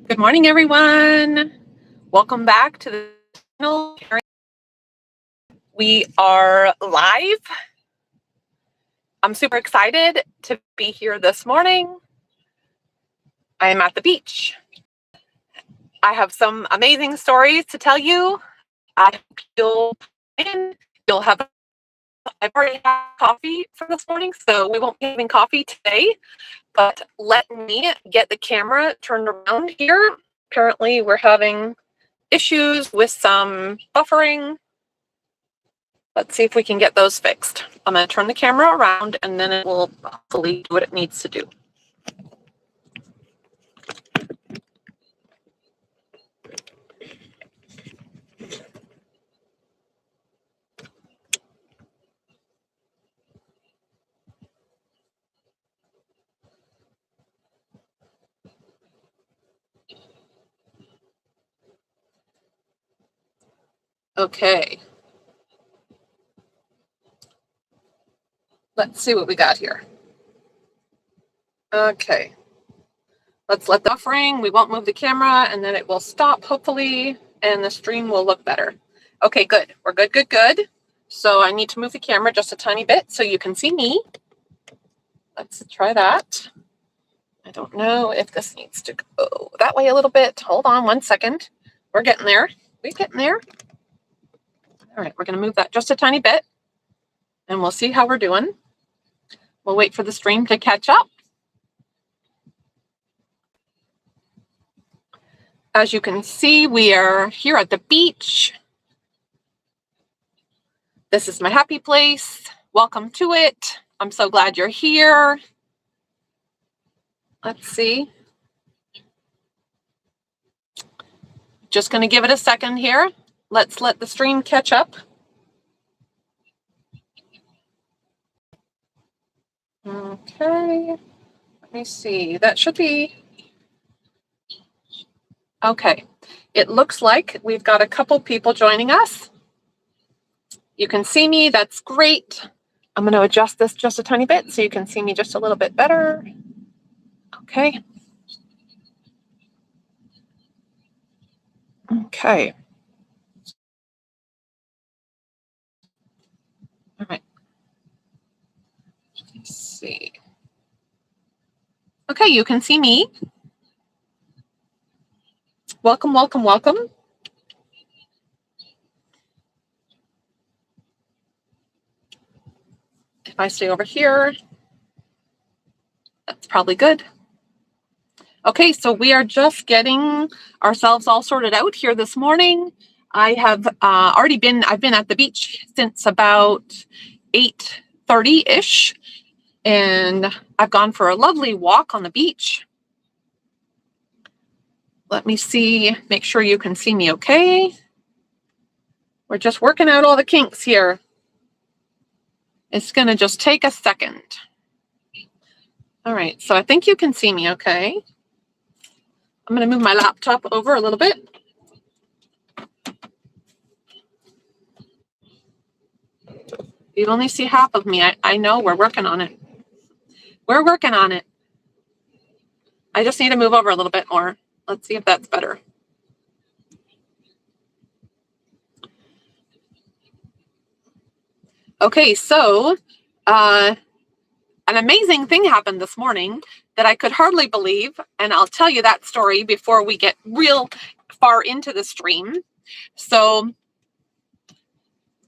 Good morning, everyone. Welcome back to the channel. We are live. I'm super excited to be here this morning. I am at the beach. I have some amazing stories to tell you. I hope you'll have. I've already had coffee for this morning, so we won't be having coffee today. But let me get the camera turned around here. Apparently, we're having issues with some buffering. Let's see if we can get those fixed. I'm going to turn the camera around and then it will hopefully do what it needs to do. Okay. Let's see what we got here. Okay. Let's let the buffering. We won't move the camera and then it will stop hopefully and the stream will look better. Okay, good. We're good, good, good. So I need to move the camera just a tiny bit so you can see me. Let's try that. I don't know if this needs to go that way a little bit. Hold on 1 second. We're getting there. We're getting there. All right, we're going to move that just a tiny bit and we'll see how we're doing. We'll wait for the stream to catch up. As you can see, we are here at the beach. This is my happy place. Welcome to it. I'm so glad you're here. Let's see. Just going to give it a second here. Let's let the stream catch up. Okay. Let me see. That should be okay. It looks like we've got a couple people joining us. You can see me. That's great. I'm going to adjust this just a tiny bit so you can see me just a little bit better. Okay. Okay. All right. Let's see. Okay, you can see me. Welcome, welcome, welcome. If I stay over here, that's probably good. Okay, so we are just getting ourselves all sorted out here this morning. I have I've been at the beach since about 8:30-ish, and I've gone for a lovely walk on the beach. Let me see, make sure you can see me okay. We're just working out all the kinks here. It's gonna just take a second. All right, so I think you can see me okay. I'm gonna move my laptop over a little bit. You only see half of me. I know we're working on it. We're working on it. I just need to move over a little bit more. Let's see if that's better. Okay, so an amazing thing happened this morning that I could hardly believe, and I'll tell you that story before we get real far into the stream. So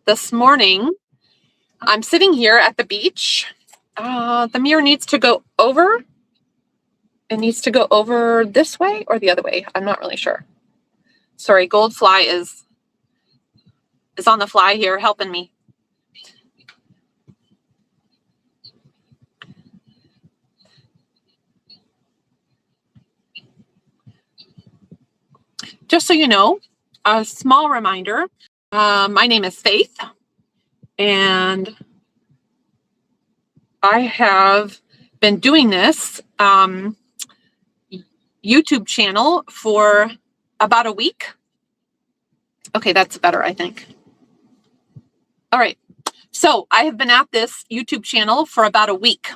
this morning, I'm sitting here at the beach. The mirror needs to go over. It needs to go over this way or the other way. I'm not really sure. Sorry, Goldfly is on the fly here helping me. Just so you know, a small reminder, my name is Faith, and I have been doing this YouTube channel for about a week. Okay, that's better, I think. All right, so I have been at this YouTube channel for about a week,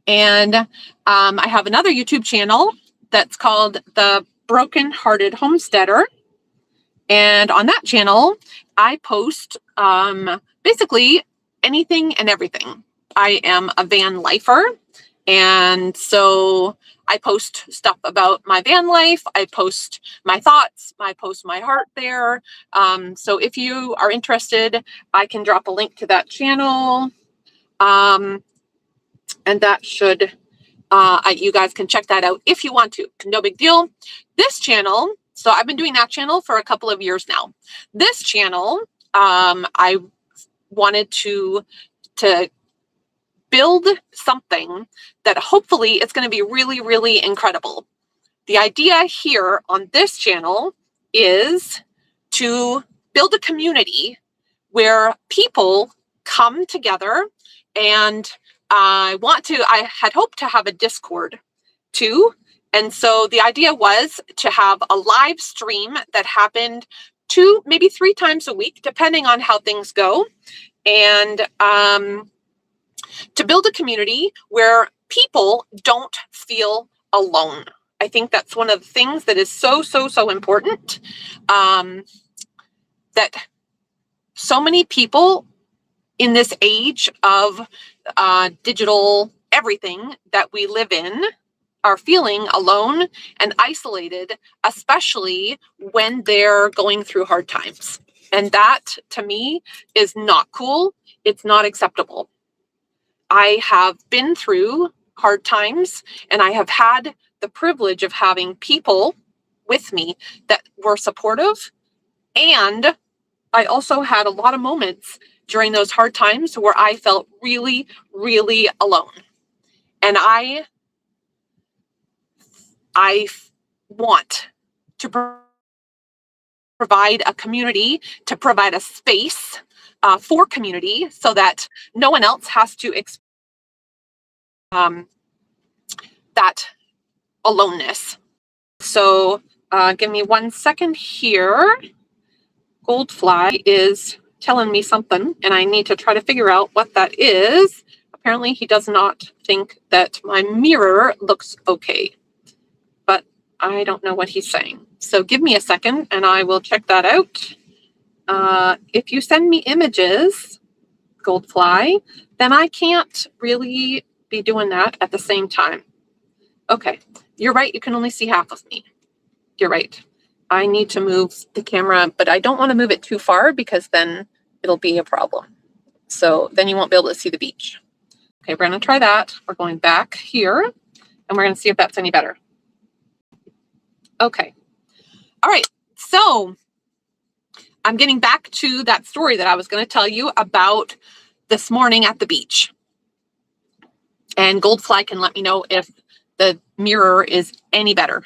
and I have another YouTube channel that's called the broken-hearted homesteader. And on that channel, I post basically anything and everything. I am a van lifer, and so I post stuff about my van life. I post my thoughts. I post my heart there. So if you are interested, I can drop a link to that channel. And that should, you guys can check that out if you want to. No big deal. This channel, so I've been doing that channel for a couple of years now. This channel, I wanted to build something that hopefully it's going to be really, really incredible. The idea here on this channel is to build a community where people come together, and I had hoped to have a Discord too. And so the idea was to have a live stream that happened 2, maybe 3 times a week, depending on how things go. And to build a community where people don't feel alone. I think that's one of the things that is so important. That so many people in this age of digital everything that we live in are feeling alone and isolated, especially when they're going through hard times. And that, to me, is not cool. It's not acceptable. I have been through hard times, and I have had the privilege of having people with me that were supportive. And I also had a lot of moments during those hard times where I felt really, really alone. And I want to provide a community, to provide a space for community, so that no one else has to experience that aloneness. So give me 1 second here. Goldfly is telling me something, and I need to try to figure out what that is. Apparently he does not think that my mirror looks okay, but I don't know what he's saying. So give me a second and I will check that out. If you send me images, Goldfly, then I can't really be doing that at the same time. Okay, you're right. You can only see half of me. You're right. I need to move the camera, but I don't want to move it too far because then it'll be a problem. So then you won't be able to see the beach. Okay, we're going to try that. We're going back here and we're going to see if that's any better. Okay. All right. So I'm getting back to that story that I was going to tell you about this morning at the beach. And Goldfly can let me know if the mirror is any better.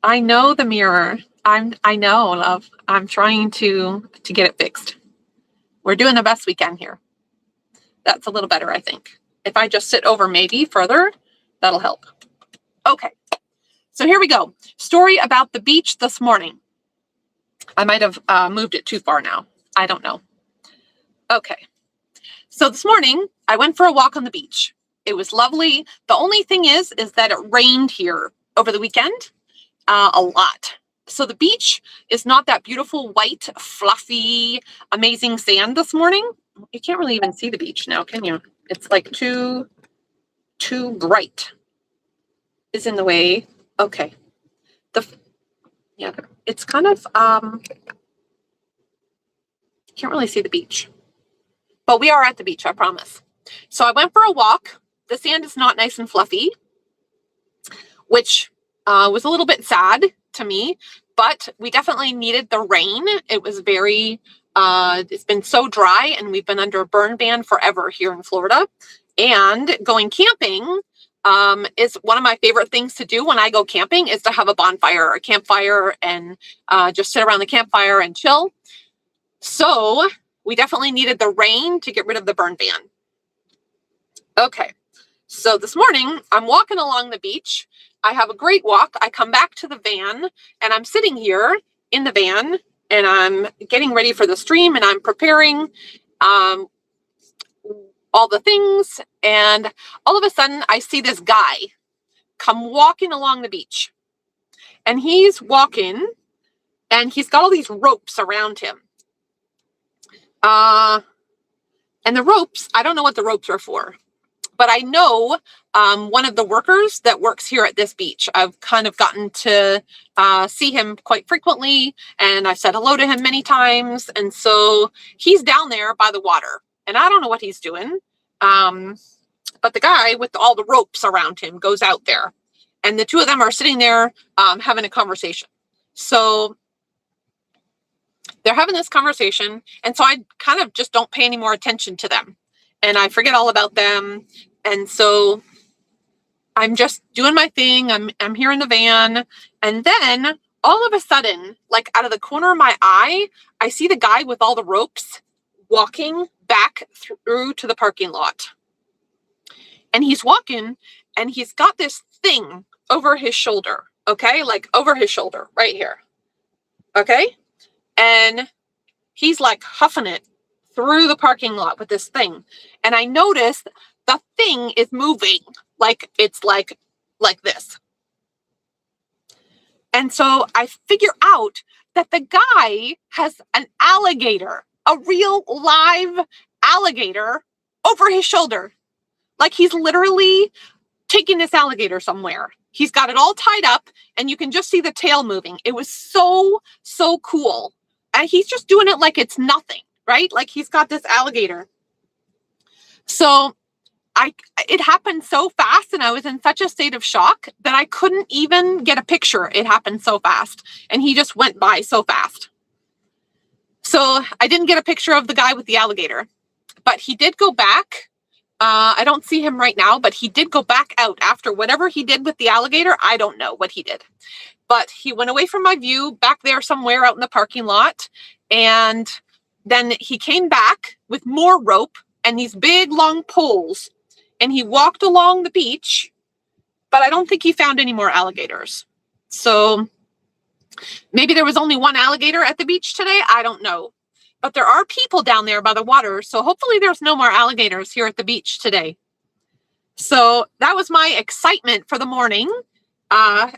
I know the mirror. I know, love. I'm trying to get it fixed. We're doing the best we can here. That's a little better, I think. If I just sit over maybe further, that'll help. Okay. So here we go. Story about the beach this morning. I might have moved it too far now. I don't know. Okay. So this morning, I went for a walk on the beach. It was lovely. The only thing is that it rained here over the weekend a lot. So the beach is not that beautiful, white, fluffy, amazing sand this morning. You can't really even see the beach now, can you? It's like too bright. Is in the way. Okay. It's kind of can't really see the beach. But we are at the beach, I promise. So I went for a walk. The sand is not nice and fluffy, which was a little bit sad to me, but we definitely needed the rain. It was very, it's been so dry, and we've been under a burn ban forever here in Florida. And going camping is one of my favorite things to do when I go camping, is to have a bonfire or a campfire and just sit around the campfire and chill. So we definitely needed the rain to get rid of the burn ban. Okay, so this morning I'm walking along the beach. I have a great walk. I come back to the van and I'm sitting here in the van and I'm getting ready for the stream and I'm preparing all the things. And all of a sudden I see this guy come walking along the beach. and he's walking, and he's got all these ropes around him. And the ropes, I don't know what the ropes are for, but I know one of the workers that works here at this beach. I've kind of gotten to see him quite frequently, and I've said hello to him many times. And so he's down there by the water, and I don't know what he's doing. But the guy with all the ropes around him goes out there, and the two of them are sitting there having a conversation. So they're having this conversation, and so I kind of just don't pay any more attention to them, and I forget all about them. And so I'm just doing my thing. I'm here in the van, and then all of a sudden, like out of the corner of my eye, I see the guy with all the ropes walking back through to the parking lot. And he's walking, and he's got this thing over his shoulder, okay? Like over his shoulder, right here, okay? And he's like huffing it through the parking lot with this thing. And I noticed the thing is moving, like it's like this. And so I figure out that the guy has an alligator, a real live alligator over his shoulder. Like he's literally taking this alligator somewhere. He's got it all tied up, and you can just see the tail moving. It was so cool. And he's just doing it like it's nothing, right? Like he's got this alligator. So it happened so fast, and I was in such a state of shock that I couldn't even get a picture. It happened so fast, and he just went by so fast. So I didn't get a picture of the guy with the alligator, but he did go back. I don't see him right now, but he did go back out after whatever he did with the alligator. I don't know what he did, but he went away from my view back there somewhere out in the parking lot. And then he came back with more rope and these big long poles, and he walked along the beach, but I don't think he found any more alligators. So maybe there was only one alligator at the beach today. I don't know. But there are people down there by the water, so hopefully there's no more alligators here at the beach today. So that was my excitement for the morning,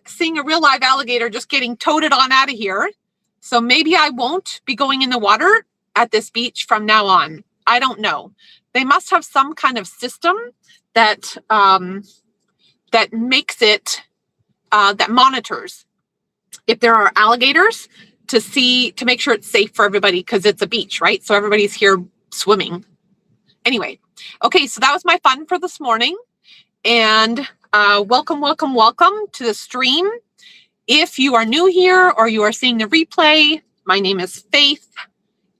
seeing a real live alligator just getting toted on out of here. So maybe I won't be going in the water at this beach from now on. I don't know. They must have some kind of system that that makes it, that monitors if there are alligators, to make sure it's safe for everybody, because it's a beach, right? So everybody's here swimming. Anyway, okay, so that was my fun for this morning. And welcome to the stream. If you are new here or you are seeing the replay, my name is Faith.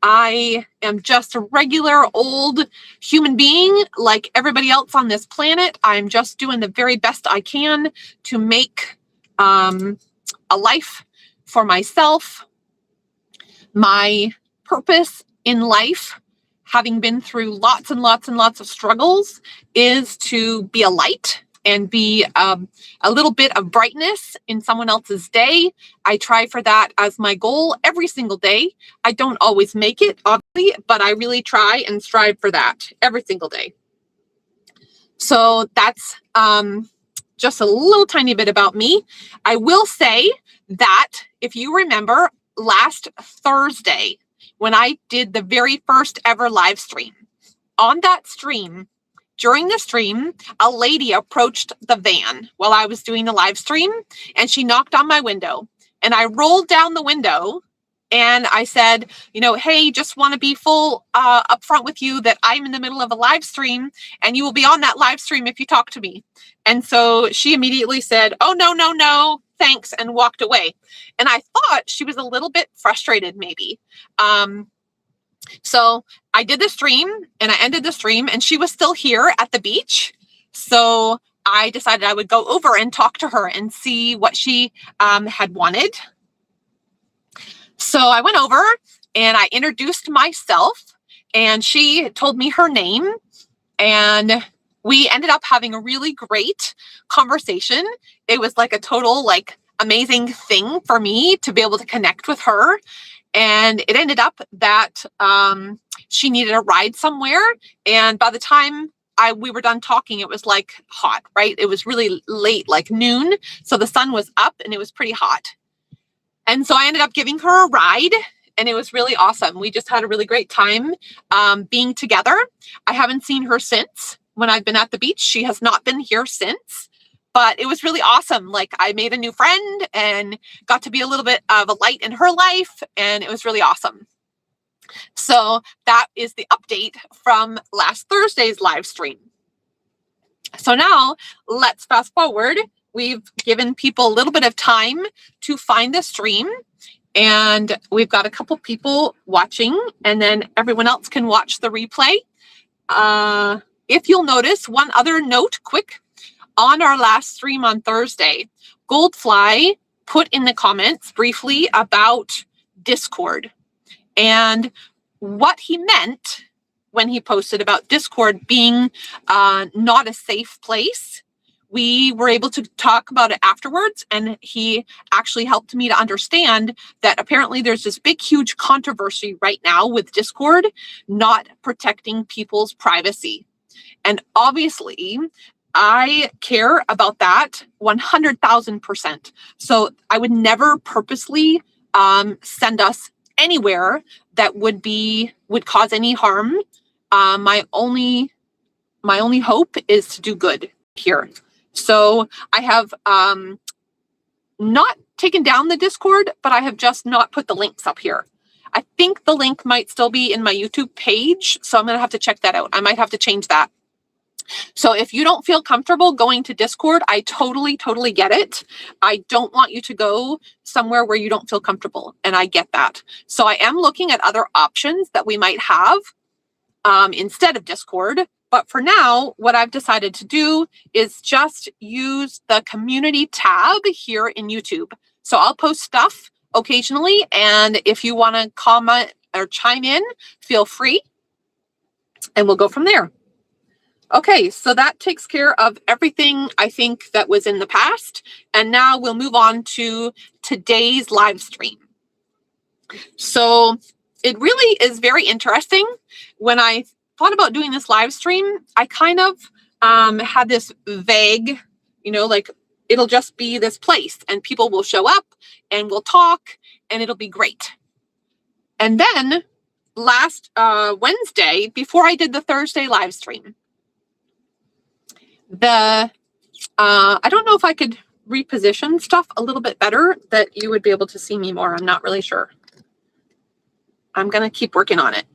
I am just a regular old human being like everybody else on this planet. I'm just doing the very best I can to make a life for myself. My purpose in life, having been through lots and lots of struggles, is to be a light and be a little bit of brightness in someone else's day. I try for that as my goal every single day. I don't always make it, obviously, but I really try and strive for that every single day. So that's just a little tiny bit about me. I will say that if you remember last Thursday, when I did the very first ever live stream, on that stream, during the stream, a lady approached the van while I was doing the live stream, and she knocked on my window, and I rolled down the window and I said, hey, just want to be full upfront with you that I'm in the middle of a live stream, and you will be on that live stream if you talk to me. And so she immediately said, oh, no, thanks, and walked away. And I thought she was a little bit frustrated, maybe. So I did the stream, and I ended the stream, and she was still here at the beach. So I decided I would go over and talk to her and see what she had wanted. So I went over and I introduced myself, and she told me her name, and we ended up having a really great conversation. It was like a total amazing thing for me to be able to connect with her. And it ended up that she needed a ride somewhere. And by the time we were done talking, it was like hot, right? It was really late, like noon. So the sun was up and it was pretty hot. And so I ended up giving her a ride, and it was really awesome. We just had a really great time being together. I haven't seen her since when I've been at the beach. She has not been here since, but it was really awesome. Like, I made a new friend and got to be a little bit of a light in her life, and it was really awesome. So that is the update from last Thursday's live stream. So now let's fast forward. We've given people a little bit of time to find the stream, and we've got a couple people watching, and then everyone else can watch the replay. If you'll notice, one other note quick, on our last stream on Thursday, Goldfly put in the comments briefly about Discord, and what he meant when he posted about Discord being not a safe place. We were able to talk about it afterwards, and he actually helped me to understand that apparently there's this big, huge controversy right now with Discord not protecting people's privacy. And obviously, I care about that 100,000%. So I would never purposely send us anywhere that would cause any harm. My only hope is to do good here. So I have not taken down the Discord, but I have just not put the links up here. I think the link might still be in my YouTube page, so I'm going to have to check that out. I might have to change that. So if you don't feel comfortable going to Discord, I totally get it. I don't want you to go somewhere where you don't feel comfortable, and I get that. So I am looking at other options that we might have instead of Discord. But for now, what I've decided to do is just use the community tab here in YouTube. So I'll post stuff occasionally, and if you want to comment or chime in, feel free, and we'll go from there. Okay, so that takes care of everything I think that was in the past. And now we'll move on to today's live stream. So it really is very interesting. When I thought about doing this live stream, I kind of had this vague, like it'll just be this place and people will show up and we'll talk and it'll be great. And then last Wednesday, before I did the Thursday live stream, I don't know if I could reposition stuff a little bit better that you would be able to see me more. I'm not really sure. I'm going to keep working on it.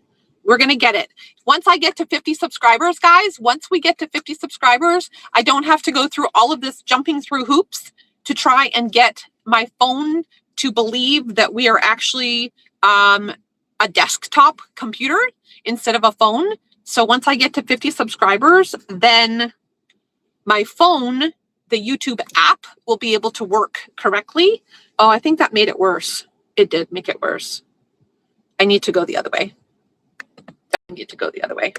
We're going to get it. Once I get to 50 subscribers, guys, once we get to 50 subscribers, I don't have to go through all of this jumping through hoops to try and get my phone to believe that we are actually a desktop computer instead of a phone. So once I get to 50 subscribers, then my phone, the YouTube app, will be able to work correctly. Oh, I think that made it worse. It did make it worse. I need to go the other way. I need to go the other way.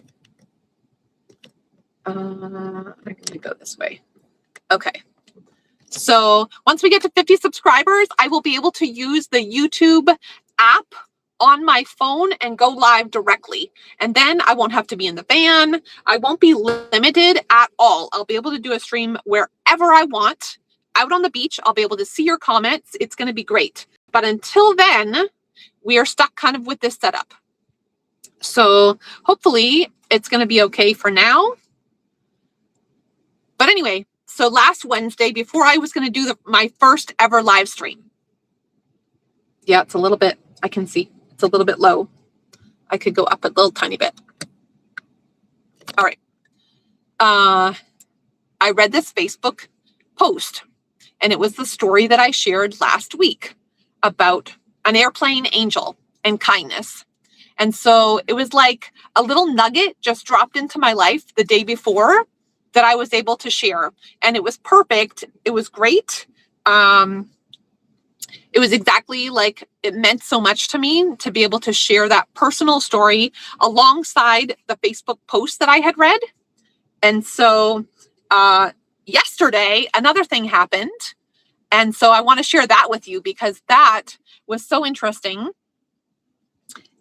I'm going to go this way. Okay. So once we get to 50 subscribers, I will be able to use the YouTube app on my phone and go live directly. And then I won't have to be in the van. I won't be limited at all. I'll be able to do a stream wherever I want. Out on the beach, I'll be able to see your comments. It's going to be great. But until then, we are stuck kind of with this setup. So hopefully it's going to be okay for now. But anyway, so last Wednesday, before I was going to do my first ever live stream. Yeah, it's a little bit, I can see it's a little bit low. I could go up a little tiny bit. All right. I read this Facebook post, and it was the story that I shared last week about an airplane angel and kindness. And so it was like a little nugget just dropped into my life the day before that I was able to share. And it was perfect. It was great. It was exactly like it meant so much to me to be able to share that personal story alongside the Facebook post that I had read. And so yesterday, another thing happened. And so I want to share that with you because that was so interesting.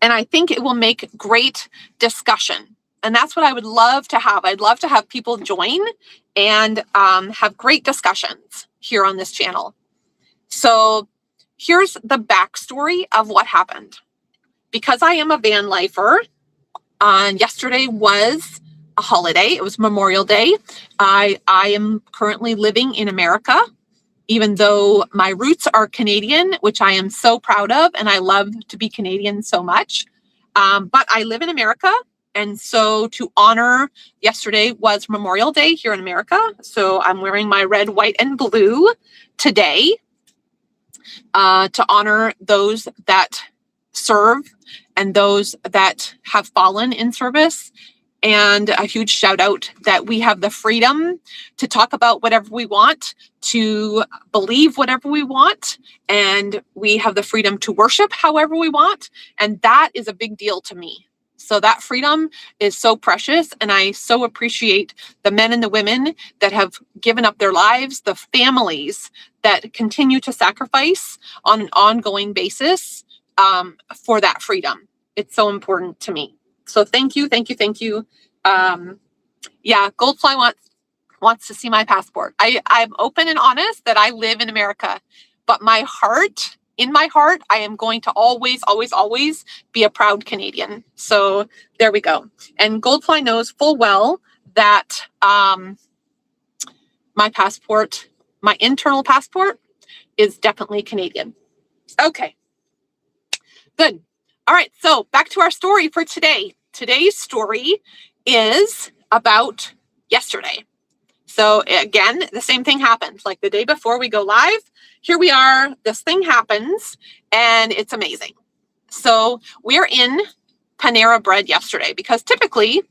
And I think it will make great discussion. And that's what I would love to have. I'd love to have people join and have great discussions here on this channel. So here's the backstory of what happened. Because I am a van lifer, yesterday was a holiday. It was Memorial Day. I am currently living in America, even though my roots are Canadian, which I am so proud of, and I love to be Canadian so much. But I live in America. And so to honor, yesterday was Memorial Day here in America. So I'm wearing my red, white, and blue today to honor those that serve and those that have fallen in service. And a huge shout out that we have the freedom to talk about whatever we want, to believe whatever we want, and we have the freedom to worship however we want. And that is a big deal to me. So that freedom is so precious, and I so appreciate the men and the women that have given up their lives, the families that continue to sacrifice on an ongoing basis for that freedom. It's so important to me. So thank you, thank you, thank you. Yeah, Goldfly wants to see my passport. I'm open and honest that I live in America, but in my heart, I am going to always, always, always be a proud Canadian. So there we go. And Goldfly knows full well that my passport, my internal passport, is definitely Canadian. Okay, good. All right, so back to our story for today. Today's story is about yesterday. So again, the same thing happened. Like the day before we go live, here we are, this thing happens, and it's amazing. So we're in Panera Bread yesterday because typically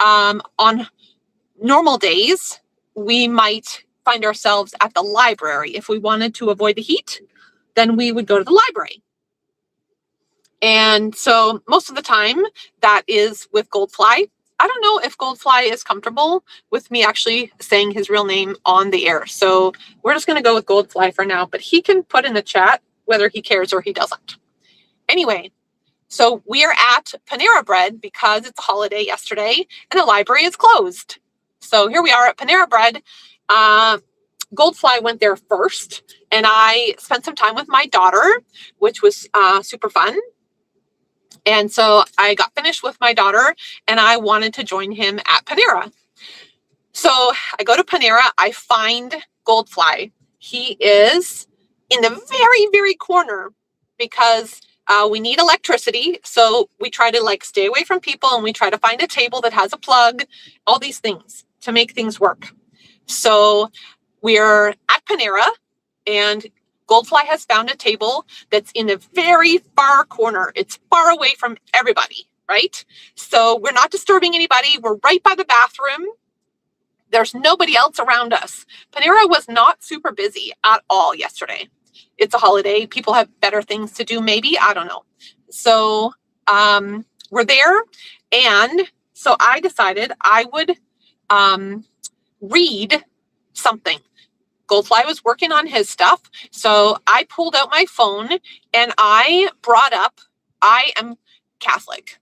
on normal days, we might find ourselves at the library. If we wanted to avoid the heat, then we would go to the library. And so most of the time that is with Goldfly. I don't know if Goldfly is comfortable with me actually saying his real name on the air. So we're just going to go with Goldfly for now, but he can put in the chat whether he cares or he doesn't. Anyway, so we are at Panera Bread because it's a holiday yesterday and the library is closed. So here we are at Panera Bread. Goldfly went there first, and I spent some time with my daughter, which was super fun. And so I got finished with my daughter and I wanted to join him at Panera. So I go to Panera, I find Goldfly. He is in the very, very corner because we need electricity. So we try to stay away from people and we try to find a table that has a plug, all these things to make things work. So we're at Panera and Goldfly has found a table that's in a very far corner. It's far away from everybody, right? So we're not disturbing anybody. We're right by the bathroom. There's nobody else around us. Panera was not super busy at all yesterday. It's a holiday. People have better things to do, maybe. I don't know. So we're there. And so I decided I would read something. Goldfly was working on his stuff. So I pulled out my phone and I brought up, I am Catholic.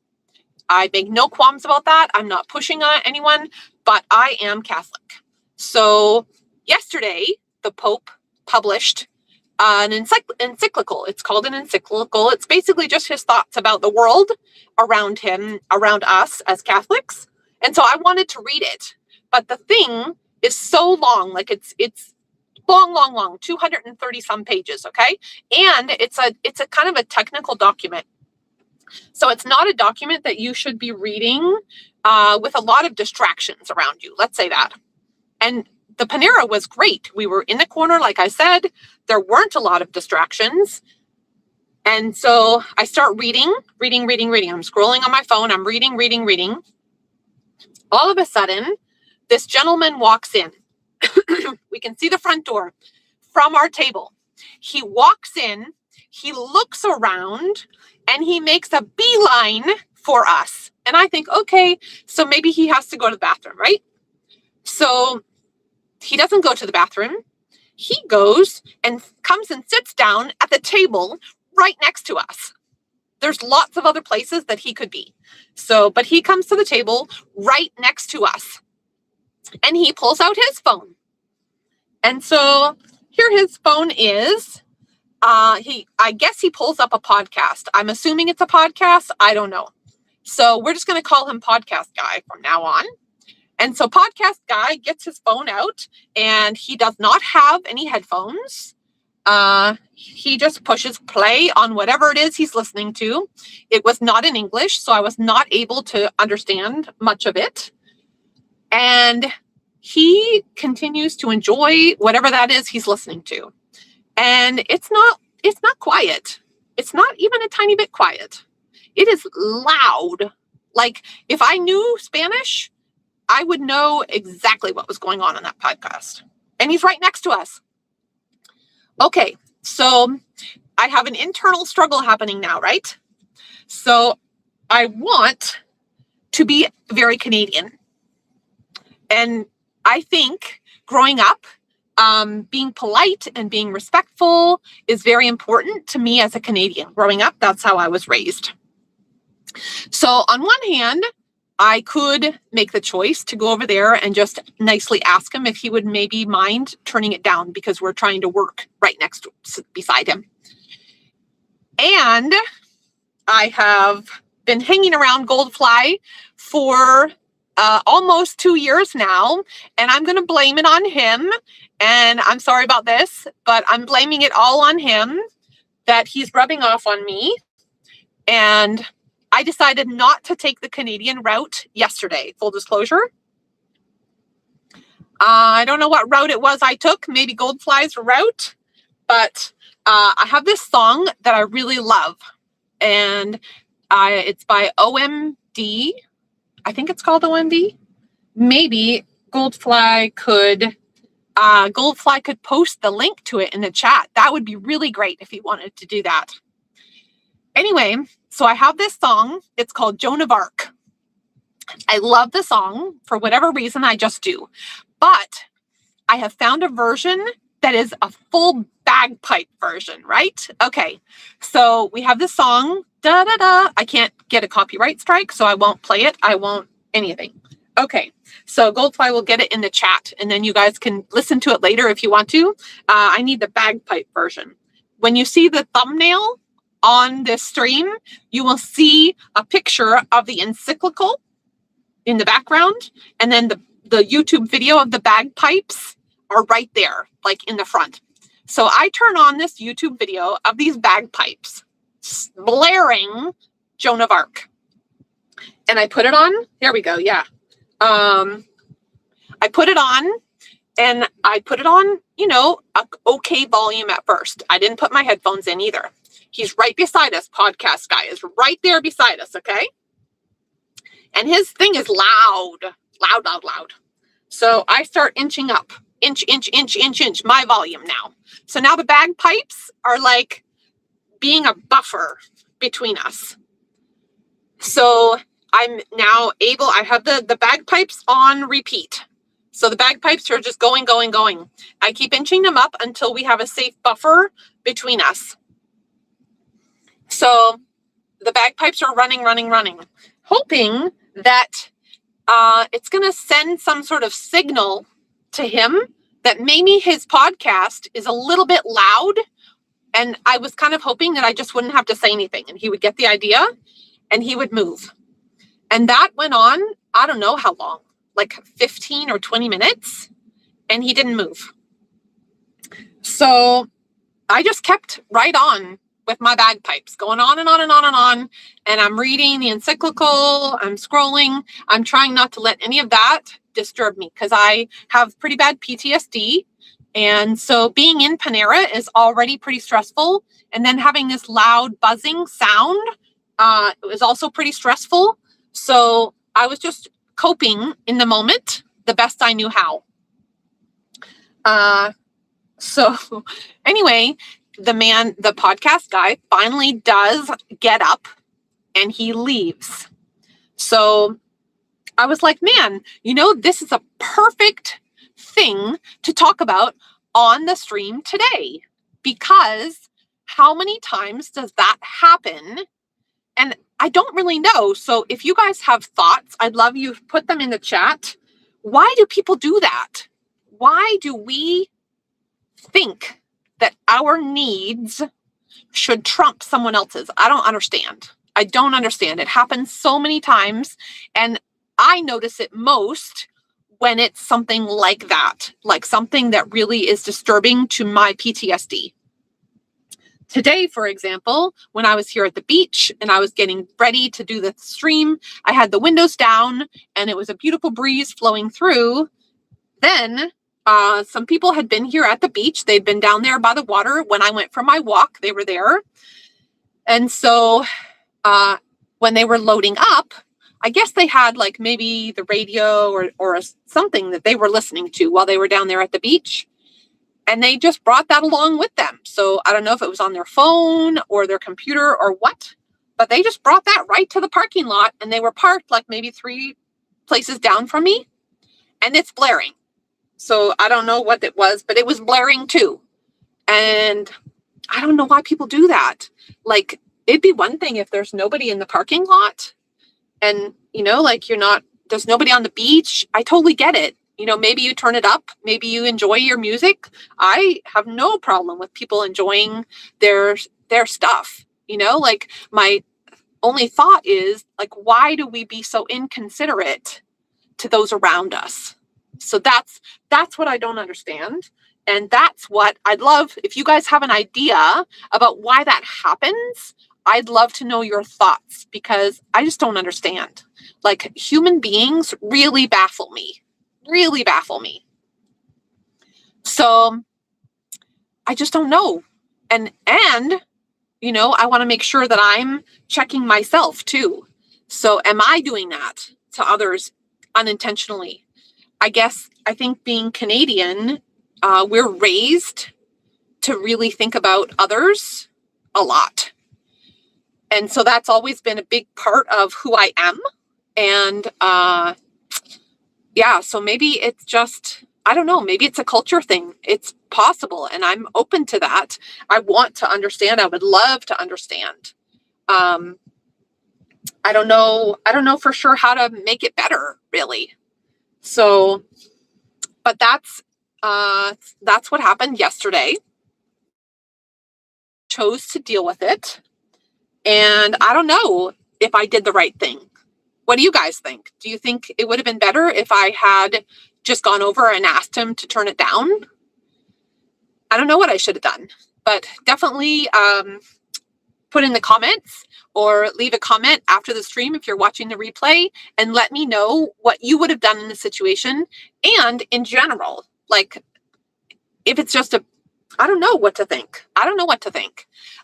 I make no qualms about that. I'm not pushing on anyone, but I am Catholic. So yesterday, the Pope published an encyclical. It's called an encyclical. It's basically just his thoughts about the world around him, around us as Catholics. And so I wanted to read it, but the thing is so long, it's long, 230 some pages. Okay. And it's a kind of a technical document. So it's not a document that you should be reading with a lot of distractions around you. Let's say that. And the Panera was great. We were in the corner. Like I said, there weren't a lot of distractions. And so I start reading. I'm scrolling on my phone. I'm reading. All of a sudden, this gentleman walks in. We can see the front door from our table. He walks in, he looks around, and he makes a beeline for us. And I think, okay, so maybe he has to go to the bathroom, right? So he doesn't go to the bathroom. He goes and comes and sits down at the table right next to us. There's lots of other places that he could be. So, but he comes to the table right next to us and he pulls out his phone. And so here his phone is. I guess he pulls up a podcast. I'm assuming it's a podcast. I don't know. So we're just going to call him Podcast Guy from now on. And so Podcast Guy gets his phone out and he does not have any headphones. He just pushes play on whatever it is he's listening to. It was not in English, so I was not able to understand much of it. And he continues to enjoy whatever that is he's listening to. And it's not quiet. It's not even a tiny bit quiet. It is loud. Like if I knew Spanish, I would know exactly what was going on in that podcast. And he's right next to us. Okay, so I have an internal struggle happening now, right? So I want to be very Canadian. And I think growing up, being polite and being respectful is very important to me as a Canadian. Growing up, that's how I was raised. So on one hand, I could make the choice to go over there and just nicely ask him if he would maybe mind turning it down because we're trying to work right beside him. And I have been hanging around Goldfly for almost 2 years now, and I'm going to blame it on him. And I'm sorry about this, but I'm blaming it all on him that he's rubbing off on me. And I decided not to take the Canadian route yesterday, full disclosure. I don't know what route it was I took, maybe Goldfly's route, but I have this song that I really love. And it's by OMD. I think it's called OMD. Maybe Goldfly could post the link to it in the chat. That would be really great if he wanted to do that. Anyway, so I have this song. It's called Joan of Arc. I love the song for whatever reason. I just do. But I have found a version that is a full bagpipe version, right? Okay. So we have this song. Da da da. I can't get a copyright strike, so I won't play it. I won't anything. Okay. So Goldfly will get it in the chat, and then you guys can listen to it later if you want to. I need the bagpipe version. When you see the thumbnail on this stream, you will see a picture of the encyclical in the background, and then the YouTube video of the bagpipes are right there, like in the front. So I turn on this YouTube video of these bagpipes blaring Joan of Arc. And I put it on. Here we go. Yeah. I put it on, and I put it on, a okay volume at first. I didn't put my headphones in either. He's right beside us. Podcast Guy is right there beside us. Okay. And his thing is loud. So I start inching up, inch, my volume now. So now the bagpipes are like being a buffer between us. So I'm now able, I have the bagpipes on repeat. So the bagpipes are just going. I keep inching them up until we have a safe buffer between us. So the bagpipes are running, hoping that it's going to send some sort of signal to him that maybe his podcast is a little bit loud. And I was kind of hoping that I just wouldn't have to say anything and he would get the idea and he would move. And that went on, I don't know how long, like 15 or 20 minutes, and he didn't move. So I just kept right on with my bagpipes, going on and on. And I'm reading the encyclical, I'm scrolling. I'm trying not to let any of that disturb me because I have pretty bad PTSD. And so being in Panera is already pretty stressful. And then having this loud buzzing sound was also pretty stressful. So I was just coping in the moment the best I knew how. So anyway, the podcast guy finally does get up and he leaves. So I was like, man, this is a perfect thing to talk about on the stream today, because how many times does that happen And I don't really know. So if you guys have thoughts, I'd love you to put them in the chat. Why do people do that? Why do we think that our needs should trump someone else's? I don't understand. I don't understand. It happens so many times, and I notice it most when it's something like that, like something that really is disturbing to my PTSD. Today, for example, when I was here at the beach and I was getting ready to do the stream, I had the windows down and it was a beautiful breeze flowing through. Then some people had been here at the beach. They'd been down there by the water. When I went for my walk, they were there. And so when they were loading up, I guess they had like maybe the radio or something that they were listening to while they were down there at the beach. And they just brought that along with them. So I don't know if it was on their phone or their computer or what, but they just brought that right to the parking lot, and they were parked like maybe 3 places down from me, and it's blaring. So I don't know what it was, but it was blaring too. And I don't know why people do that. Like, it'd be one thing if there's nobody in the parking lot and, like there's nobody on the beach. I totally get it. Maybe you turn it up, maybe you enjoy your music. I have no problem with people enjoying their stuff. Like, my only thought is, like, why do we be so inconsiderate to those around us? So that's what I don't understand. And that's what I'd love, if you guys have an idea about why that happens, I'd love to know your thoughts, because I just don't understand. Like, human beings really baffle me. So I just don't know. And I want to make sure that I'm checking myself too. So am I doing that to others unintentionally? I think being Canadian, we're raised to really think about others a lot. And so that's always been a big part of who I am. And so maybe it's just, I don't know, maybe it's a culture thing. It's possible. And I'm open to that. I want to understand. I would love to understand. I don't know for sure how to make it better, really. So, but that's what happened yesterday. Chose to deal with it. And I don't know if I did the right thing. What do you guys think? Do you think it would have been better if I had just gone over and asked him to turn it down? I don't know what I should have done, but definitely put in the comments or leave a comment after the stream if you're watching the replay, and let me know what you would have done in the situation. And in general, like, if it's just I don't know what to think.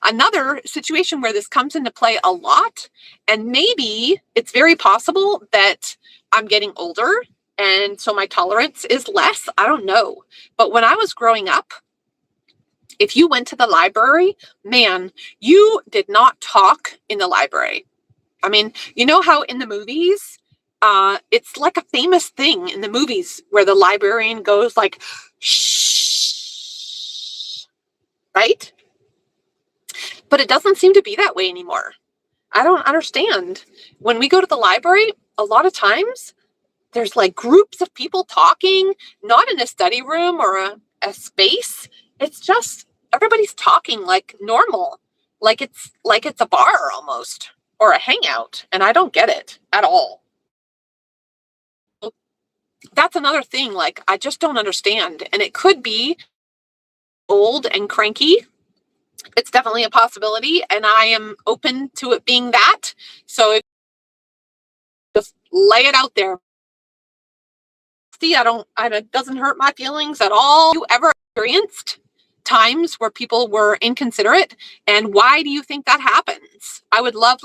Another situation where this comes into play a lot, and maybe it's very possible that I'm getting older and so my tolerance is less. I don't know. But when I was growing up, if you went to the library, man, you did not talk in the library. I mean, you know how in the movies, it's like a famous thing in the movies where the librarian goes like, shh, right? But it doesn't seem to be that way anymore. I don't understand. When we go to the library, a lot of times there's like groups of people talking, not in a study room or a space. It's just everybody's talking like normal, like it's a bar almost, or a hangout. And I don't get it at all. That's another thing, like, I just don't understand. And it could be old and cranky. It's definitely a possibility, and I am open to it being that. So just lay it out there. See, it doesn't hurt my feelings at all. Have you ever experienced times where people were inconsiderate, and why do you think that happens? I would love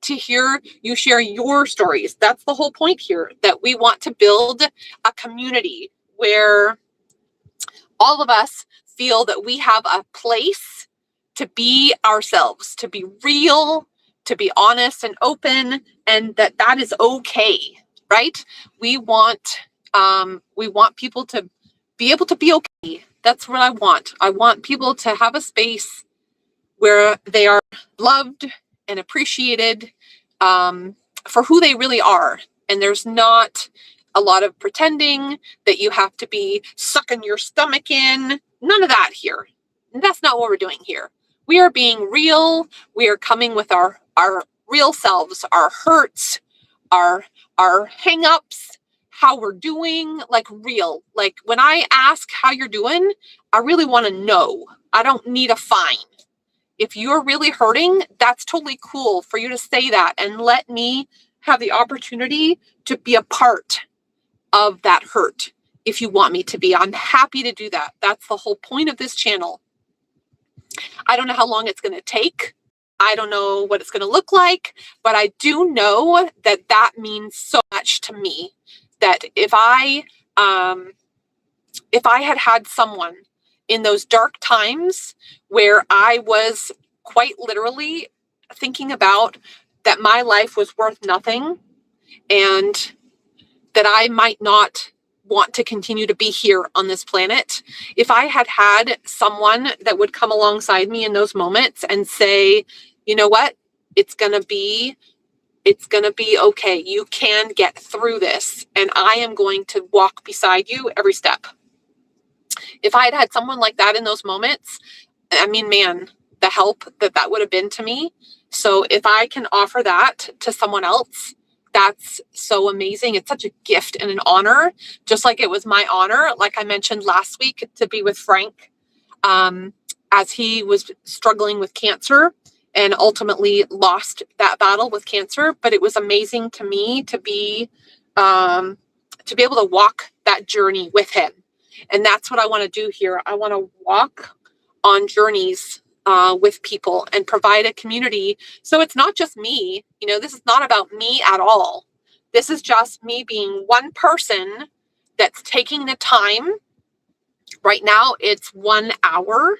to hear you share your stories. That's the whole point here, that we want to build a community where all of us feel that we have a place to be ourselves, to be real, to be honest and open, and that is okay, right? We want people to be able to be okay. That's what I want. I want people to have a space where they are loved and appreciated for who they really are. And there's not a lot of pretending that you have to be sucking your stomach in. None of that here. And that's not what we're doing here. We are being real. We are coming with our real selves, our hurts, our hang-ups, how we're doing, like real. Like when I ask how you're doing, I really want to know. I don't need a fine. If you're really hurting, that's totally cool for you to say that and let me have the opportunity to be a part of that hurt. If you want me to be, I'm happy to do that. That's the whole point of this channel. I don't know how long it's going to take. I don't know what it's going to look like, but I do know that that means so much to me, that if I had someone in those dark times where I was quite literally thinking about that my life was worth nothing and that I might not want to continue to be here on this planet, if I had someone that would come alongside me in those moments and say, you know what, it's going to be okay. You can get through this, and I am going to walk beside you every step. If I had someone like that in those moments, I mean, man, the help that would have been to me. So if I can offer that to someone else, that's so amazing. It's such a gift and an honor, just like it was my honor, like I mentioned last week, to be with Frank as he was struggling with cancer and ultimately lost that battle with cancer. But it was amazing to me to be able to walk that journey with him. And that's what I want to do here. I want to walk on journeys with people and provide a community. So it's not just me, this is not about me at all. This is just me being one person that's taking the time. Right now it's 1 hour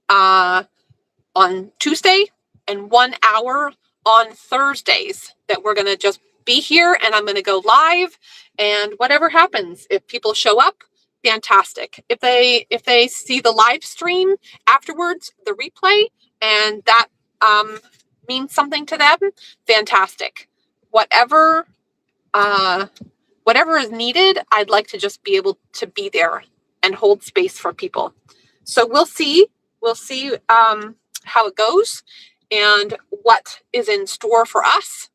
on Tuesday and 1 hour on Thursdays that we're going to just be here, and I'm going to go live, and whatever happens, if people show up, fantastic. If they see the live stream afterwards, the replay, and that means something to them, fantastic. Whatever is needed, I'd like to just be able to be there and hold space for people. So we'll see how it goes and what is in store for us.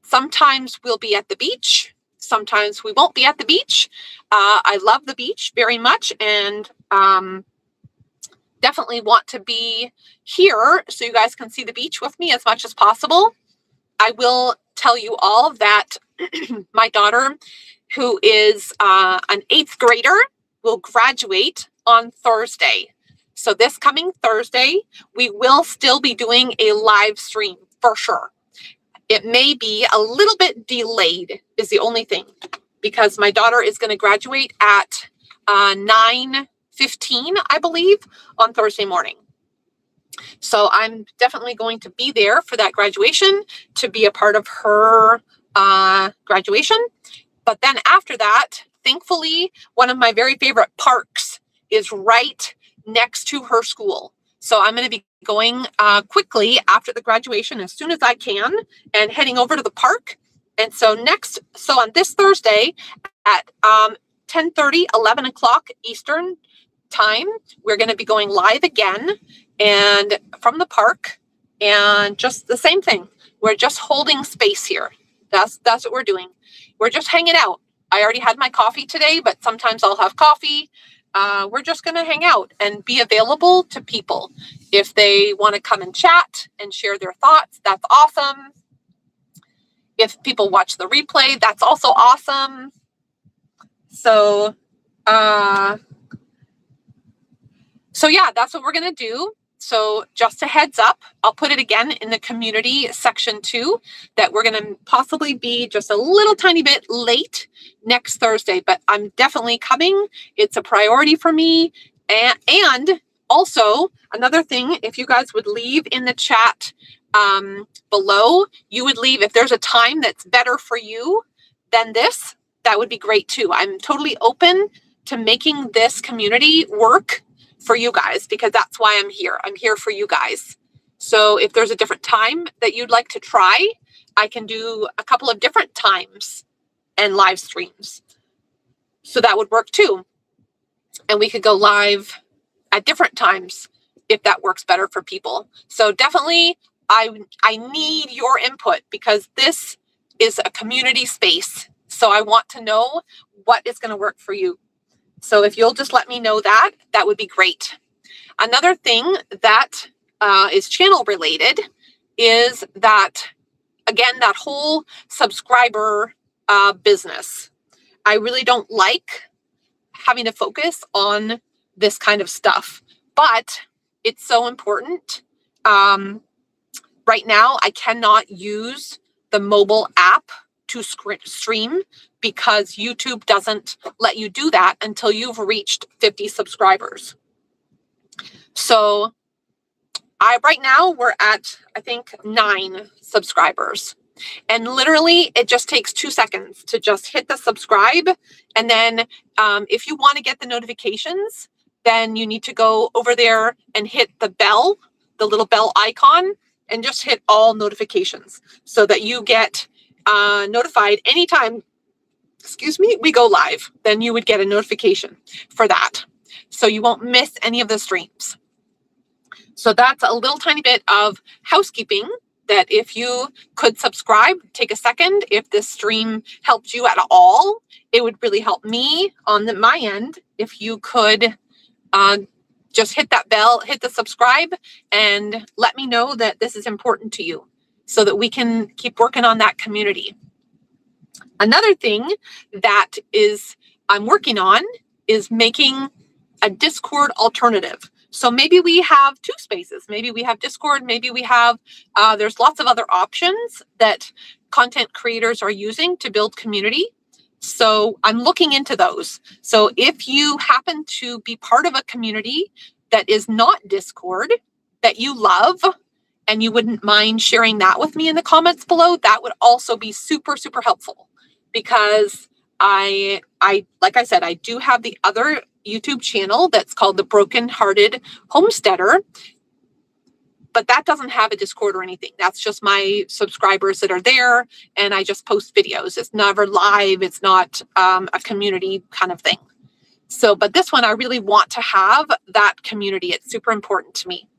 Sometimes we'll be at the beach. Sometimes we won't be at the beach. I love the beach very much, and definitely want to be here so you guys can see the beach with me as much as possible. I will tell you all that my daughter, who is an 8th grader, will graduate on Thursday. So this coming Thursday, we will still be doing a live stream for sure. It may be a little bit delayed is the only thing, because my daughter is going to graduate at 9:15, I believe, on Thursday morning. So I'm definitely going to be there for that graduation to be a part of her graduation. But then after that, thankfully, one of my very favorite parks is right next to her school. So I'm going to be going quickly after the graduation as soon as I can and heading over to the park. And so on this Thursday at 10:30, 11 o'clock Eastern time, we're going to be going live again and from the park, and just the same thing. We're just holding space here. That's what we're doing. We're just hanging out. I already had my coffee today, but sometimes I'll have coffee. We're just going to hang out and be available to people. If they want to come and chat and share their thoughts, that's awesome. If people watch the replay, that's also awesome. So yeah, that's what we're going to do. So just a heads up, I'll put it again in the community section too, that we're going to possibly be just a little tiny bit late next Thursday, but I'm definitely coming. It's a priority for me. And also another thing, if you guys would leave in the chat below, you would leave if there's a time that's better for you than this, that would be great too. I'm totally open to making this community work for you guys, because that's why I'm here. I'm here for you guys. So if there's a different time that you'd like to try, I can do a couple of different times and live streams. So that would work too. And we could go live at different times if that works better for people. So definitely I need your input because this is a community space. So I want to know what is going to work for you. So if you'll just let me know that, that would be great. Another thing that is channel related is that, again, that whole subscriber business. I really don't like having to focus on this kind of stuff, but it's so important. Right now, I cannot use the mobile app to stream because YouTube doesn't let you do that until you've reached 50 subscribers. So right now we're at, I think, 9 subscribers. And literally, it just takes 2 seconds to just hit the subscribe. And then if you want to get the notifications, then you need to go over there and hit the bell, the little bell icon, and just hit all notifications so that you get notified anytime, we go live. Then you would get a notification for that. So you won't miss any of the streams. So that's a little tiny bit of housekeeping that if you could subscribe, take a second. If this stream helped you at all, it would really help me on my end if you could just hit that bell, hit the subscribe, and let me know that this is important to you so that we can keep working on that community. Another thing that I'm working on is making a Discord alternative. So maybe we have 2 spaces. Maybe we have Discord. Maybe we have, there's lots of other options that content creators are using to build community. So I'm looking into those. So if you happen to be part of a community that is not Discord, that you love, and you wouldn't mind sharing that with me in the comments below, that would also be super, super helpful. Because I like I said, I do have the other YouTube channel that's called The Broken Hearted Homesteader, but that doesn't have a Discord or anything. That's just my subscribers that are there, and I just post videos. It's never live. It's not a community kind of thing. So, but this one, I really want to have that community. It's super important to me.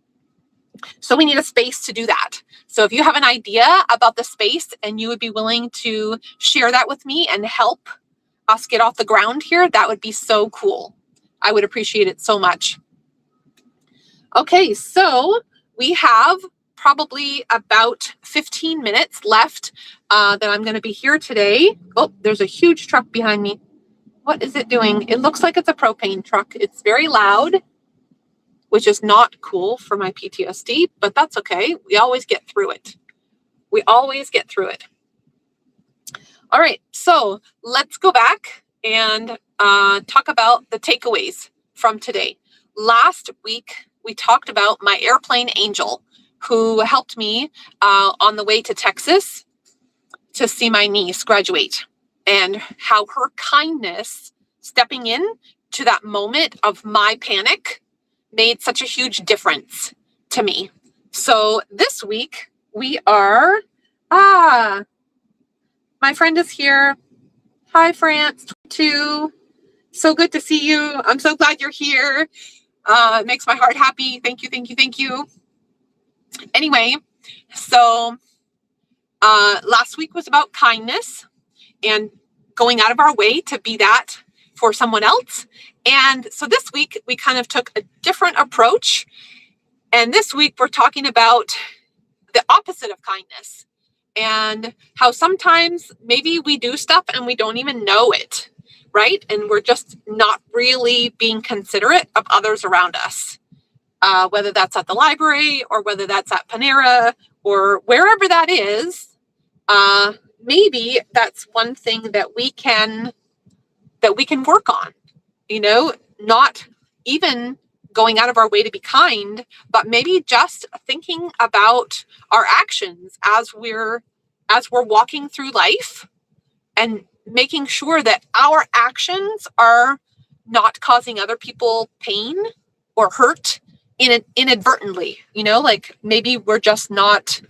So we need a space to do that. So if you have an idea about the space and you would be willing to share that with me and help us get off the ground here, that would be so cool. I would appreciate it so much. Okay, so we have probably about 15 minutes left that I'm going to be here today. Oh, there's a huge truck behind me. What is it doing? It looks like it's a propane truck. It's very loud, which is not cool for my PTSD, but that's okay. We always get through it. We always get through it. All right, so let's go back and talk about the takeaways from today. Last week, we talked about my airplane angel who helped me on the way to Texas to see my niece graduate, and how her kindness stepping in to that moment of my panic made such a huge difference to me. So this week we are, my friend is here. Hi, France, too. So good to see you. I'm so glad you're here. It makes my heart happy. Thank you, thank you, thank you. Anyway, so last week was about kindness and going out of our way to be that for someone else. And so this week we kind of took a different approach. And this week we're talking about the opposite of kindness and how sometimes maybe we do stuff and we don't even know it, right? And we're just not really being considerate of others around us, whether that's at the library or whether that's at Panera or wherever that is. Maybe that's one thing that we can work on, not even going out of our way to be kind, but maybe just thinking about our actions as we're walking through life and making sure that our actions are not causing other people pain or hurt inadvertently, like maybe we're just not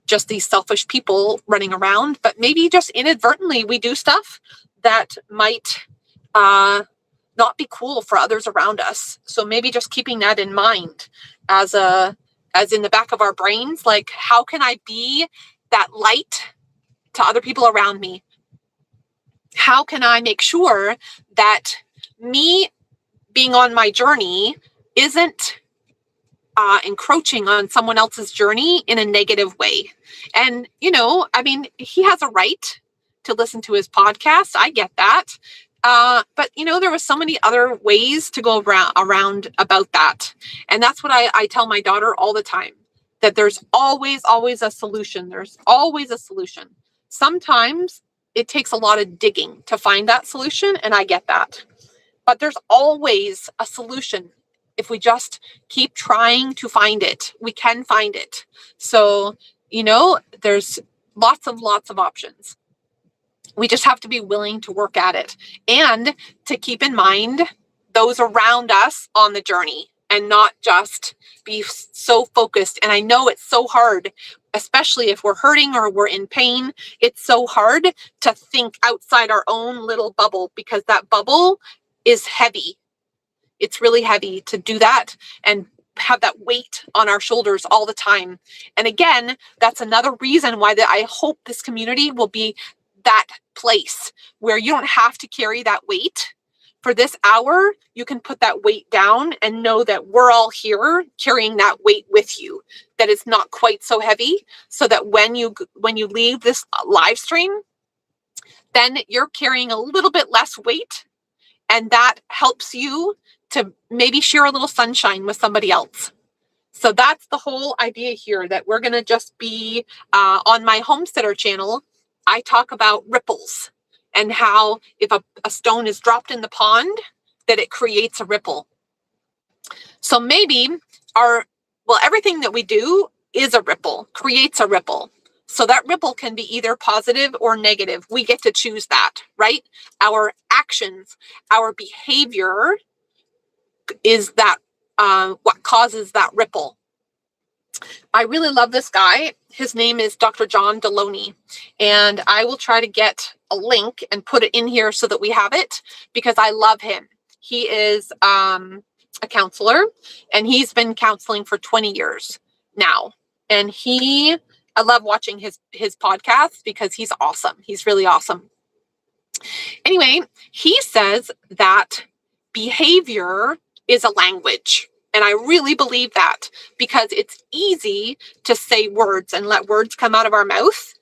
just these selfish people running around, but maybe just inadvertently we do stuff that might not be cool for others around us. So maybe just keeping that in mind as in the back of our brains, like how can I be that light to other people around me? How can I make sure that me being on my journey isn't encroaching on someone else's journey in a negative way? And, he has a right to listen to his podcast. I get that. But, there was so many other ways to go around about that. And that's what I tell my daughter all the time, that there's always a solution. There's always a solution. Sometimes it takes a lot of digging to find that solution, and I get that. But there's always a solution. If we just keep trying to find it, we can find it. So, there's lots of options. We just have to be willing to work at it and to keep in mind those around us on the journey and not just be so focused. And I know it's so hard, especially if we're hurting or we're in pain. It's so hard to think outside our own little bubble, because that bubble is heavy. It's really heavy to do that and have that weight on our shoulders all the time. And again, that's another reason why I hope this community will be that place where you don't have to carry that weight. For this hour, you can put that weight down and know that we're all here carrying that weight with you, that it's not quite so heavy, so that when you leave this live stream, then you're carrying a little bit less weight, and that helps you to maybe share a little sunshine with somebody else. So that's the whole idea here, that we're going to just be on my homesteader channel. I talk about ripples and how if a stone is dropped in the pond, that it creates a ripple. So maybe everything that we do is a ripple, creates a ripple. So that ripple can be either positive or negative. We get to choose that, right? Our actions, our behavior is that what causes that ripple. I really love this guy. His name is Dr. John Deloney, and I will try to get a link and put it in here so that we have it, because I love him. He is a counselor, and he's been counseling for 20 years now. And I love watching his podcast because he's awesome. He's really awesome. Anyway, he says that behavior is a language. And I really believe that, because it's easy to say words and let words come out of our mouth.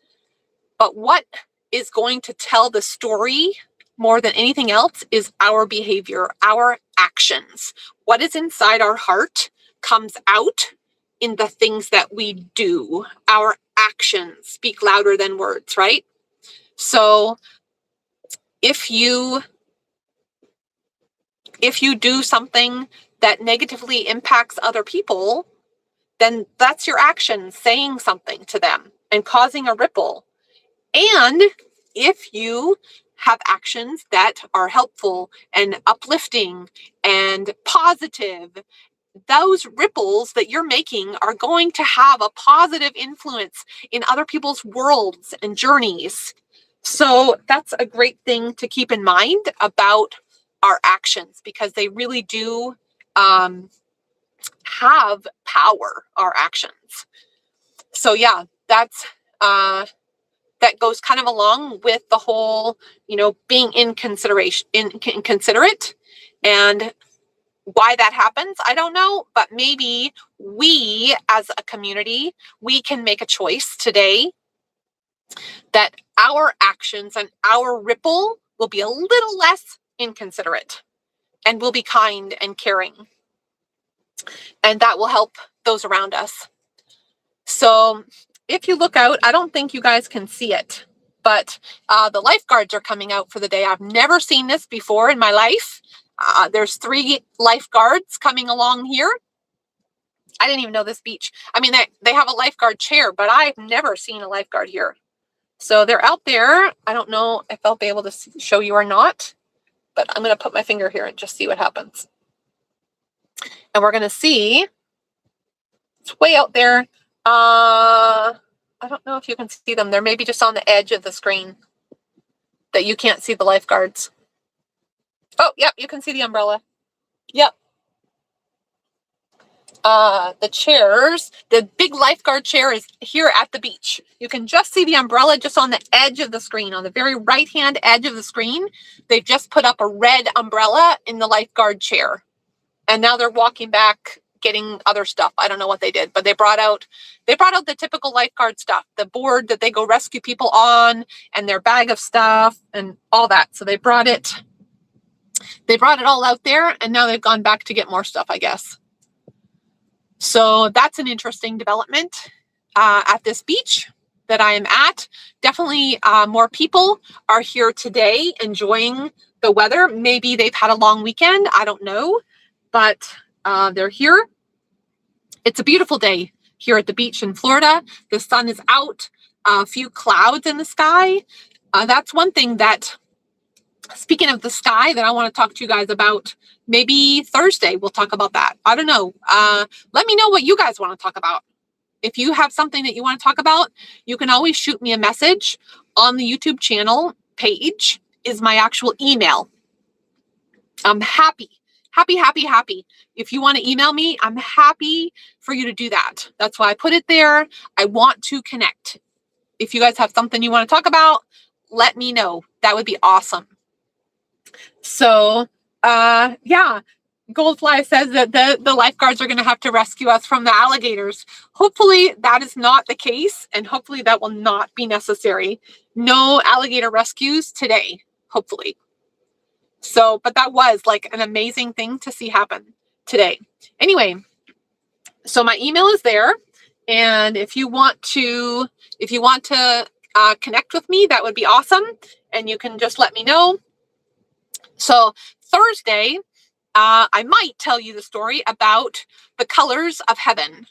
But what is going to tell the story more than anything else is our behavior, our actions. What is inside our heart comes out in the things that we do. Our actions speak louder than words, right? So if you do something that negatively impacts other people, then that's your action saying something to them and causing a ripple. And if you have actions that are helpful and uplifting and positive, those ripples that you're making are going to have a positive influence in other people's worlds and journeys. So that's a great thing to keep in mind about our actions, because they really do have power, our actions. So yeah, that goes kind of along with the whole, being inconsiderate, and why that happens, I don't know, but maybe we as a community, we can make a choice today that our actions and our ripple will be a little less inconsiderate, and will be kind and caring. And that will help those around us. So if you look out, I don't think you guys can see it, but the lifeguards are coming out for the day. I've never seen this before in my life. There's 3 lifeguards coming along here. I didn't even know this beach. I mean, they have a lifeguard chair, but I've never seen a lifeguard here. So they're out there. I don't know if I'll be able to show you or not, but I'm going to put my finger here and just see what happens. And we're going to see It's way out there. I don't know if you can see them. They're maybe just on the edge of the screen that you can't see the lifeguards. Oh, yep, you can see the umbrella. Yep. The chairs, the big lifeguard chair is here at the beach. You can just see the umbrella just on the edge of the screen, on the very right-hand edge of the screen. They've just put up a red umbrella in the lifeguard chair. And now they're walking back, getting other stuff. I don't know what they did, but they brought out the typical lifeguard stuff, the board that they go rescue people on, and their bag of stuff and all that. So they brought it all out there, and now they've gone back to get more stuff, I guess. So that's an interesting development at this beach that I am at. Definitely more people are here today enjoying the weather. Maybe they've had a long weekend. I don't know, but they're here. It's a beautiful day here at the beach in Florida. The sun is out, a few clouds in the sky. That's one thing that, speaking of the sky, that I want to talk to you guys about. Maybe Thursday we'll talk about that. I don't know. Let me know what you guys want to talk about. If you have something that you want to talk about, you can always shoot me a message on the YouTube channel page is my actual email. I'm happy. If you want to email me, I'm happy for you to do that. That's why I put it there. I want to connect. If you guys have something you want to talk about, let me know. That would be awesome. So, yeah, Goldfly says that the lifeguards are going to have to rescue us from the alligators. Hopefully that is not the case, and hopefully that will not be necessary. No alligator rescues today, hopefully. So, but that was like an amazing thing to see happen today. Anyway, so my email is there, and if you want to connect with me, that would be awesome, and you can just let me know. So Thursday, I might tell you the story about the colors of heaven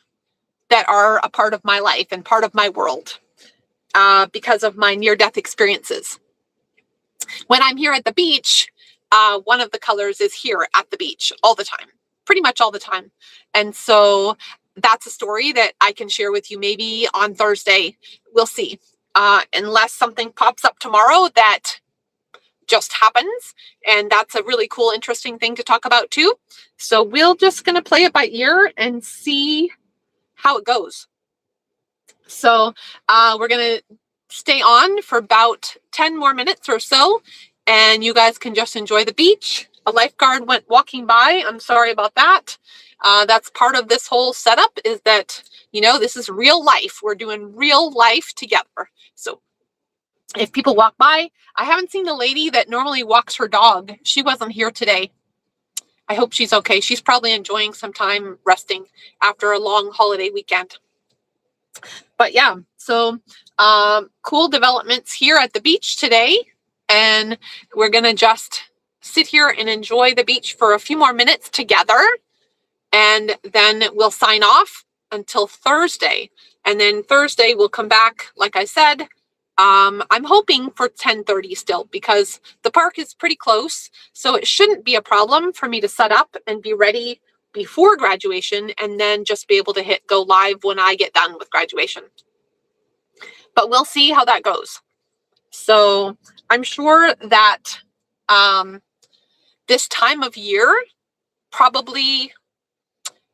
that are a part of my life and part of my world because of my near-death experiences. When I'm here at the beach, one of the colors is here at the beach all the time, pretty much all the time. And so that's a story that I can share with you maybe on Thursday. We'll see. Unless something pops up tomorrow that just happens, and that's a really cool, interesting thing to talk about too. So we're just going to play it by ear and see how it goes. So we're going to stay on for about 10 more minutes or so, and you guys can just enjoy the beach. A lifeguard went walking by. I'm sorry about that. That's part of this whole setup, is that, you know, this is real life. We're doing real life together. So if people walk by, I haven't seen the lady that normally walks her dog. She wasn't here today. I hope she's okay. She's probably enjoying some time resting after a long holiday weekend. But yeah, so cool developments here at the beach today. And we're going to just sit here and enjoy the beach for a few more minutes together. And then we'll sign off until Thursday. And then Thursday we'll come back, like I said. I'm hoping for 10:30 still, because the park is pretty close. So it shouldn't be a problem for me to set up and be ready before graduation, and then just be able to hit go live when I get done with graduation. But we'll see how that goes. So I'm sure that this time of year probably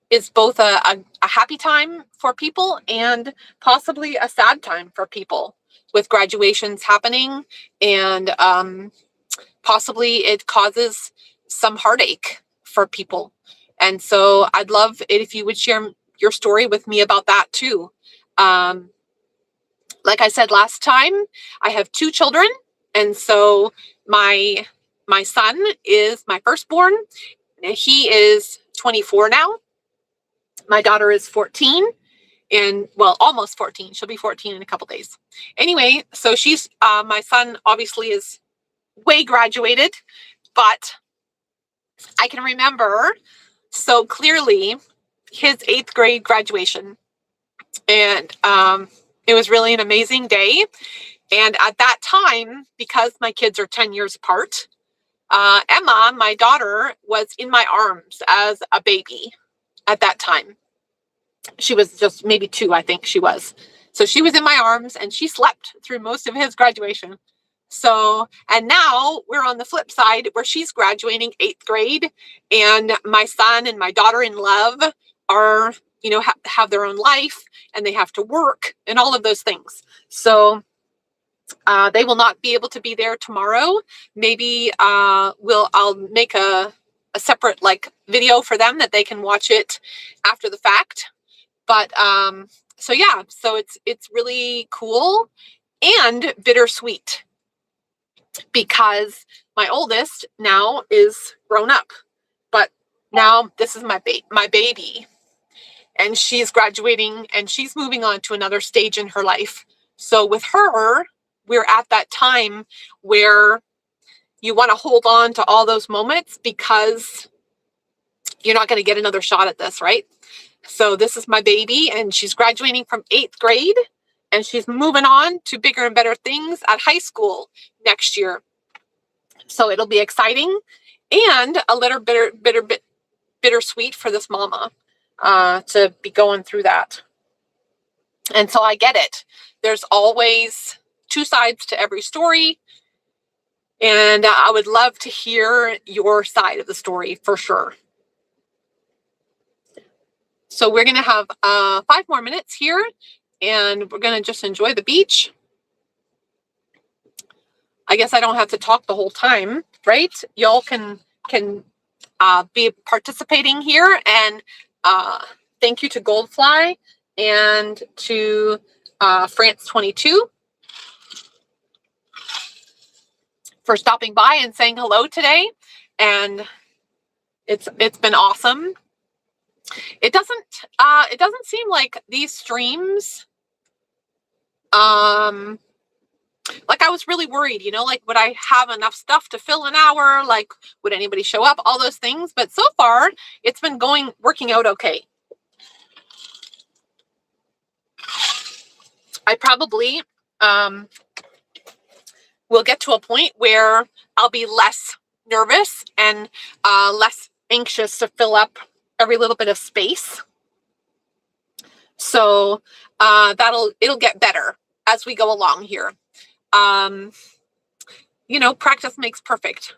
is both a happy time for people and possibly a sad time for people, with graduations happening, and possibly it causes some heartache for people. And so I'd love it if you would share your story with me about that too. Like I said last time, I have 2 children, and so my son is my firstborn. He is 24 now. My daughter is 14. And well, almost 14. She'll be 14 in a couple days. Anyway, so she's my son obviously is way graduated, but I can remember so clearly his 8th grade graduation. And it was really an amazing day. And at that time, because my kids are 10 years apart, Emma, my daughter, was in my arms as a baby at that time. She was just maybe 2, I think she was. So she was in my arms and she slept through most of his graduation. So, and now we're on the flip side where she's graduating 8th grade and my son and my daughter in love are, have their own life and they have to work and all of those things. So they will not be able to be there tomorrow. Maybe I'll make a separate video for them that they can watch it after the fact. But so yeah, so it's really cool and bittersweet because my oldest now is grown up, but now this is my baby, and she's graduating and she's moving on to another stage in her life. So with her, we're at that time where you want to hold on to all those moments because you're not going to get another shot at this, right? So this is my baby and she's graduating from 8th grade and she's moving on to bigger and better things at high school next year. So it'll be exciting and a little bittersweet for this mama to be going through that. And so I get it. There's always 2 sides to every story. And I would love to hear your side of the story for sure. So we're going to have 5 more minutes here and we're going to just enjoy the beach. I guess I don't have to talk the whole time, right? Y'all can be participating here, and thank you to Goldfly and to France 22 for stopping by and saying hello today. And it's been awesome. It doesn't seem like these streams I was really worried, would I have enough stuff to fill an hour? Would anybody show up? All those things. But so far, it's been working out okay. I probably will get to a point where I'll be less nervous and less anxious to fill up every little bit of space. So it'll get better as we go along here. Practice makes perfect.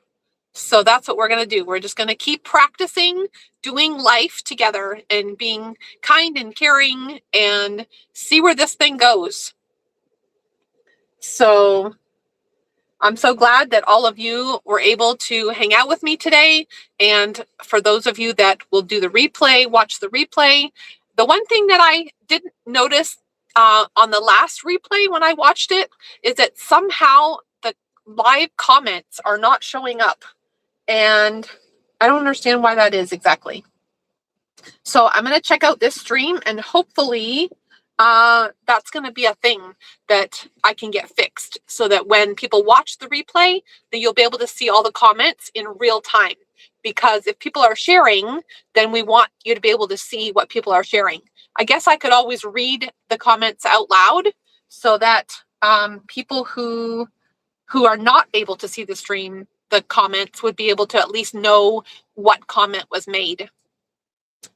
So that's what we're going to do. We're just going to keep practicing doing life together and being kind and caring and see where this thing goes. So I'm so glad that all of you were able to hang out with me today. And for those of you that will do the replay, watch the replay. The one thing that I didn't notice on the last replay when I watched it is that somehow the live comments are not showing up. And I don't understand why that is exactly. So I'm going to check out this stream and hopefully that's going to be a thing that I can get fixed so that when people watch the replay, that you'll be able to see all the comments in real time. Because if people are sharing, then we want you to be able to see what people are sharing. I guess I could always read the comments out loud so that people who are not able to see the stream, the comments, would be able to at least know what comment was made.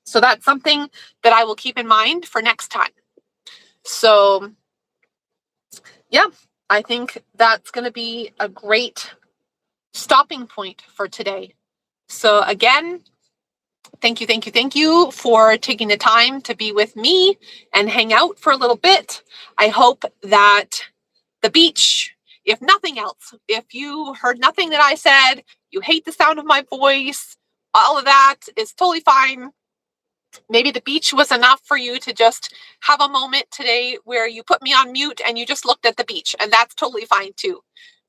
So that's something that I will keep in mind for next time. So yeah, I think that's going to be a great stopping point for today. So again, thank you for taking the time to be with me and hang out for a little bit. I hope that the beach, if nothing else, if you heard nothing that I said, you hate the sound of my voice, all of that is totally fine. Maybe the beach was enough for you to just have a moment today where you put me on mute and you just looked at the beach, and that's totally fine too.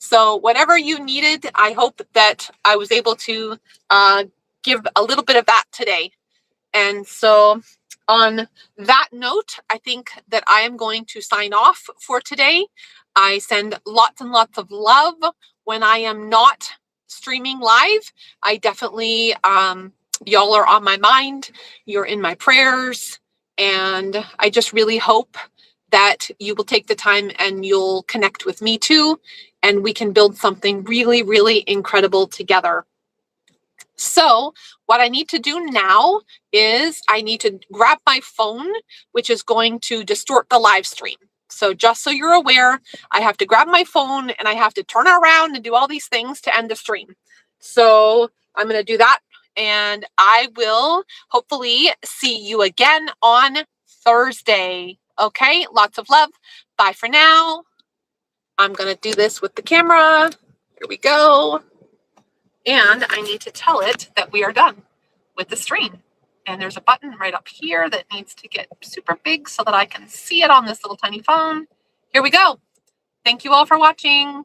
So whatever you needed, I hope that I was able to give a little bit of that today. And so on that note, I think that I am going to sign off for today. I send lots and lots of love when I am not streaming live. I definitely, y'all are on my mind. You're in my prayers. And I just really hope that you will take the time and you'll connect with me too. And we can build something really, really incredible together. So what I need to do now is I need to grab my phone, which is going to distort the live stream. So just so you're aware, I have to grab my phone and I have to turn it around and do all these things to end the stream. So I'm going to do that, and I will hopefully see you again on Thursday. Okay, lots of love. Bye for now. I'm going to do this with the camera. Here we go. And I need to tell it that we are done with the stream. And there's a button right up here that needs to get super big so that I can see it on this little tiny phone. Here we go. Thank you all for watching.